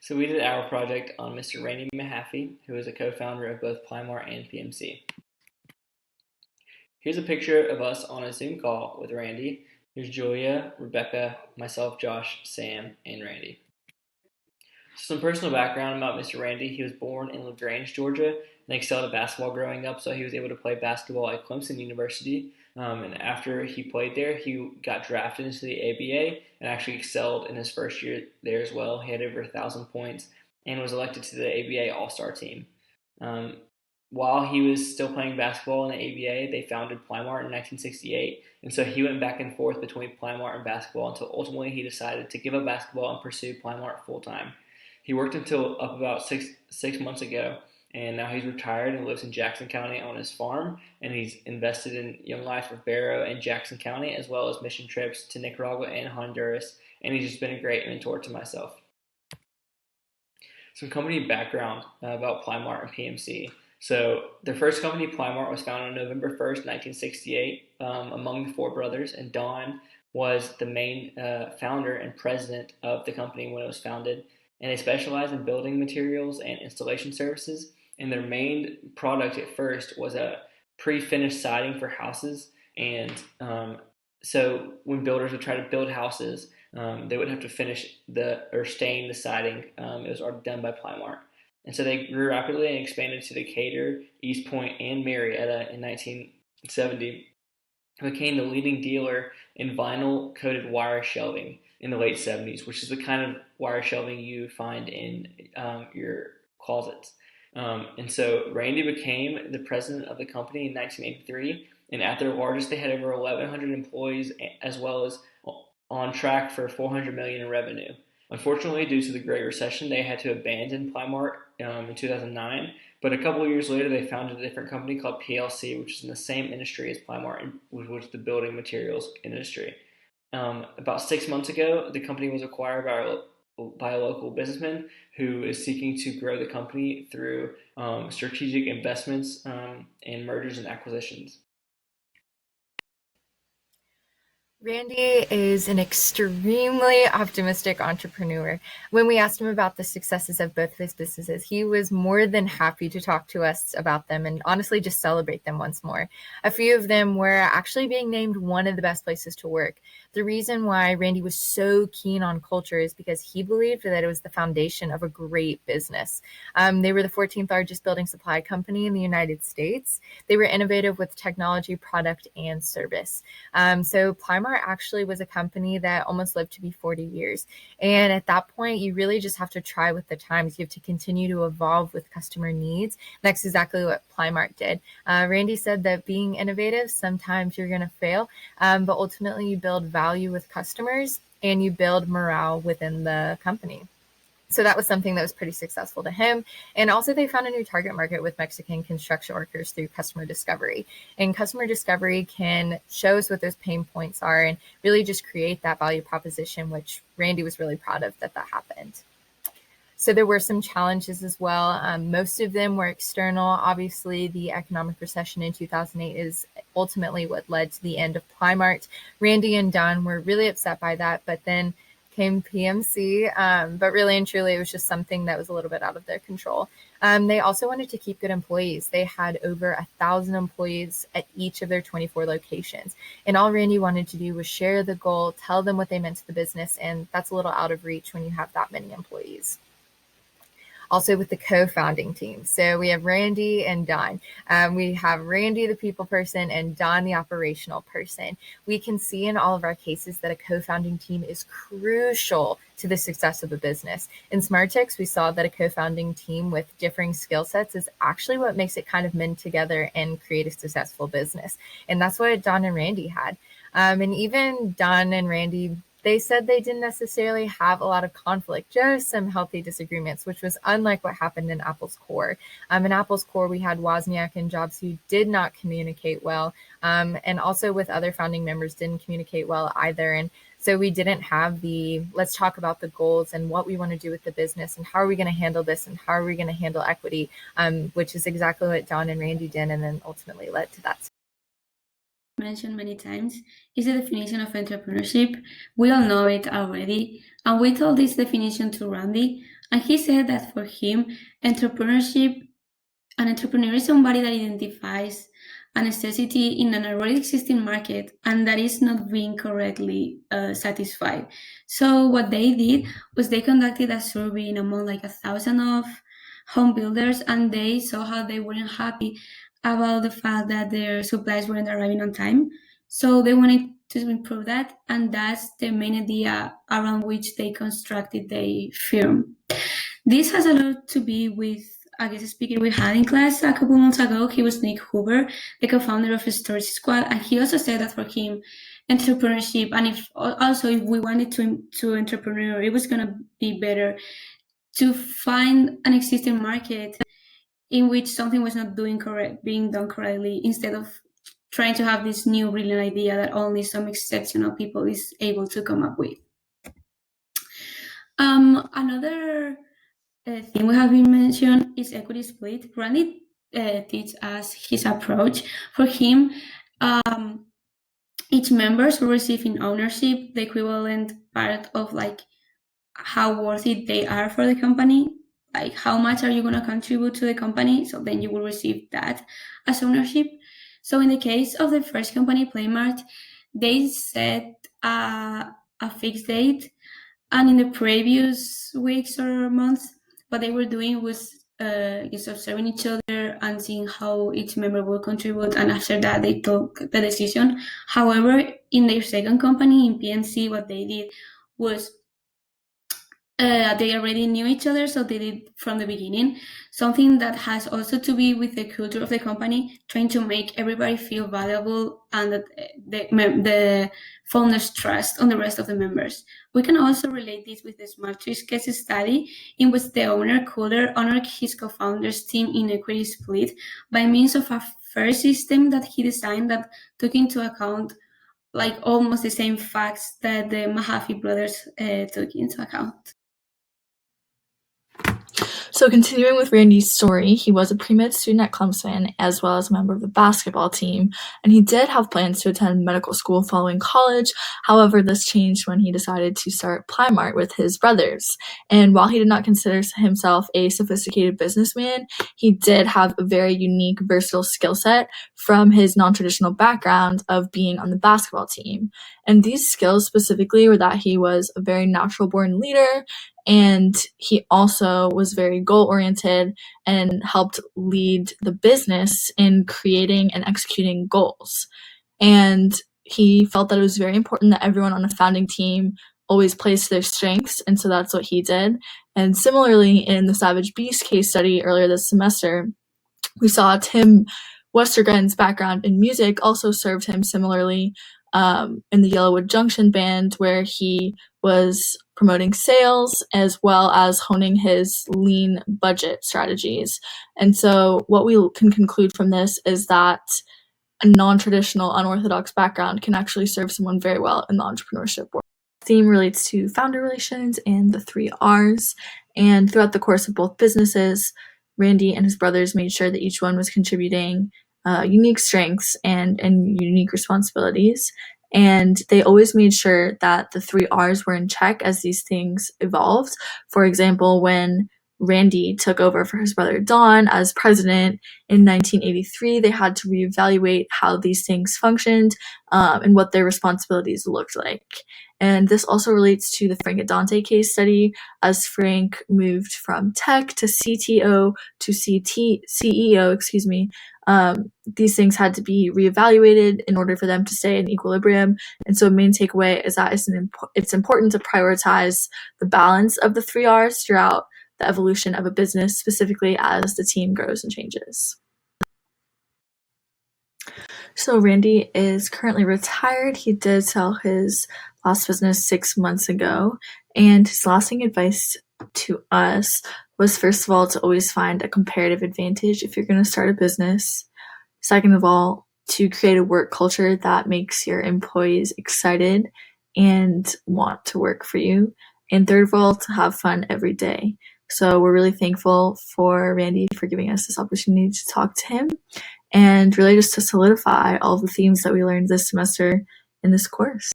So we did our project on Mr. Randy Mahaffey, who is a co-founder of both Plymart and PMC. Here's a picture of us on a Zoom call with Randy. Here's Julia, Rebecca, myself, Josh, Sam, and Randy. Some personal background about Mr. Randy. He was born in LaGrange, Georgia, and excelled at basketball growing up, so he was able to play basketball at Clemson University. And after he played there, he got drafted into the ABA and actually excelled in his first year there as well. He had over 1,000 points and was elected to the ABA All-Star team. Um, while he was still playing basketball in the ABA, they founded Plymart in 1968, and so he went back and forth between Plymart and basketball until ultimately he decided to give up basketball and pursue Plymart full time. He worked until up about six months ago, and now he's retired and lives in Jackson County on his farm. And he's invested in Young Life of Barrow and Jackson County, as well as mission trips to Nicaragua and Honduras. And he's just been a great mentor to myself. Some company background about Plymart and PMC. So the first company, Plymart, was founded on November 1st, 1968, among the four brothers, and Don was the main founder and president of the company when it was founded. And they specialize in building materials and installation services. And their main product at first was a pre-finished siding for houses. And so when builders would try to build houses, they would have to finish or stain the siding. It was already done by Plymart. And so they grew rapidly and expanded to Decatur, East Point, and Marietta in 1970. It became the leading dealer in vinyl-coated wire shelving in the late 70s, which is the kind of wire shelving you find in your closets. And so Randy became the president of the company in 1983, and at their largest, they had over 1,100 employees, as well as on track for $400 million in revenue. Unfortunately, due to the Great Recession, they had to abandon Plymart in 2009. But a couple of years later, they founded a different company called PLC, which is in the same industry as Plymart, which was the building materials industry. About 6 months ago, the company was acquired by a local businessman who is seeking to grow the company through strategic investments and mergers and acquisitions. Randy is an extremely optimistic entrepreneur. When we asked him about the successes of both of his businesses, he was more than happy to talk to us about them and honestly just celebrate them once more. A few of them were actually being named one of the best places to work. The reason why Randy was so keen on culture is because he believed that it was the foundation of a great business. They were the 14th largest building supply company in the United States. They were innovative with technology, product, and service. So Plymart actually was a company that almost lived to be 40 years. And at that point, you really just have to try with the times. You have to continue to evolve with customer needs. That's exactly what Plymart did. Randy said that being innovative, sometimes you're going to fail, but ultimately you build value with customers and you build morale within the company. So that was something that was pretty successful to him. And also they found a new target market with Mexican construction workers through customer discovery. And customer discovery can show us what those pain points are and really just create that value proposition, which Randy was really proud of that happened. So there were some challenges as well. Most of them were external. Obviously, the economic recession in 2008 is ultimately what led to the end of Plymart. Randy and Don were really upset by that, but then came PMC, but really and truly, it was just something that was a little bit out of their control. They also wanted to keep good employees. They had over 1,000 employees at each of their 24 locations. And all Randy wanted to do was share the goal, tell them what they meant to the business, and that's a little out of reach when you have that many employees. Also with the co-founding team. So we have Randy and Don. We have Randy, the people person, and Don, the operational person. We can see in all of our cases that a co-founding team is crucial to the success of a business. In SmartTix, we saw that a co-founding team with differing skill sets is actually what makes it kind of mend together and create a successful business. And that's what Don and Randy had. And even Don and Randy, they said they didn't necessarily have a lot of conflict, just some healthy disagreements, which was unlike what happened in Apple's core. In Apple's core, we had Wozniak and Jobs who did not communicate well, and also with other founding members didn't communicate well either. And so we didn't have let's talk about the goals and what we want to do with the business and how are we going to handle this and how are we going to handle equity, which is exactly what Don and Randy did and then ultimately led to that. Mentioned many times is the definition of entrepreneurship. We all know it already, and we told this definition to Randy, And he said that for him, entrepreneurship an entrepreneur is somebody that identifies a necessity in an already existing market and that is not being correctly satisfied. So what they did was they conducted a survey among like 1,000 of home builders, and they saw how they weren't happy about the fact that their supplies weren't arriving on time. So they wanted to improve that, and that's the main idea around which they constructed the firm. This has a lot to be with a guest speaker we had in class a couple months ago. He was Nick Hoover, the co-founder of Storage Squad, and he also said that for him, entrepreneurship, and if we wanted to entrepreneur, it was gonna be better to find an existing market in which something was not being done correctly, instead of trying to have this new brilliant idea that only some exceptional people is able to come up with. Another thing we have been mentioned is equity split. Randy teaches us his approach. For him, each members will receive in ownership the equivalent part of like how worth it they are for the company. Like how much are you going to contribute to the company? So then you will receive that as ownership. So in the case of the first company, Playmart, they set a fixed date, and in the previous weeks or months, what they were doing was just observing each other and seeing how each member will contribute, and after that they took the decision. However, in their second company, in PNC, what they did was they already knew each other, so they did from the beginning. Something that has also to be with the culture of the company, trying to make everybody feel valuable and that the founders trust on the rest of the members. We can also relate this with the Smart Trees case study, in which the owner Kohler honored his co-founders' team in equity split by means of a fair system that he designed that took into account like almost the same facts that the Mahaffey brothers took into account. So continuing with Randy's story, he was a pre-med student at Clemson as well as a member of the basketball team, and he did have plans to attend medical school following college. However, this changed when he decided to start Plymart with his brothers. And while he did not consider himself a sophisticated businessman, he did have a very unique, versatile skill set from his non-traditional background of being on the basketball team. And these skills specifically were that he was a very natural-born leader, and he also was very goal-oriented and helped lead the business in creating and executing goals. And he felt that it was very important that everyone on a founding team always plays to their strengths, and so that's what he did. And similarly, in the Savage Beast case study earlier this semester, we saw Tim Westergren's background in music also served him similarly in the Yellowwood Junction Band, where he was promoting sales as well as honing his lean budget strategies. And so what we can conclude from this is that a non-traditional, unorthodox background can actually serve someone very well in the entrepreneurship world. The theme relates to founder relations and the 3 R's. And throughout the course of both businesses, Randy and his brothers made sure that each one was contributing unique strengths and unique responsibilities. And they always made sure that the 3 R's were in check as these things evolved. For example, when Randy took over for his brother Don as president in 1983, they had to reevaluate how these things functioned and what their responsibilities looked like. And this also relates to the Frank and Dante case study, as Frank moved from tech to CTO to CEO, these things had to be reevaluated in order for them to stay in equilibrium. And so main takeaway is that it's important to prioritize the balance of the 3 R's throughout the evolution of a business, specifically as the team grows and changes. So Randy is currently retired. He did sell his last business 6 months ago, and his lasting advice to us was, first of all, to always find a comparative advantage if you're going to start a business. Second of all, to create a work culture that makes your employees excited and want to work for you. And third of all, to have fun every day. So we're really thankful for Randy for giving us this opportunity to talk to him and really just to solidify all the themes that we learned this semester in this course.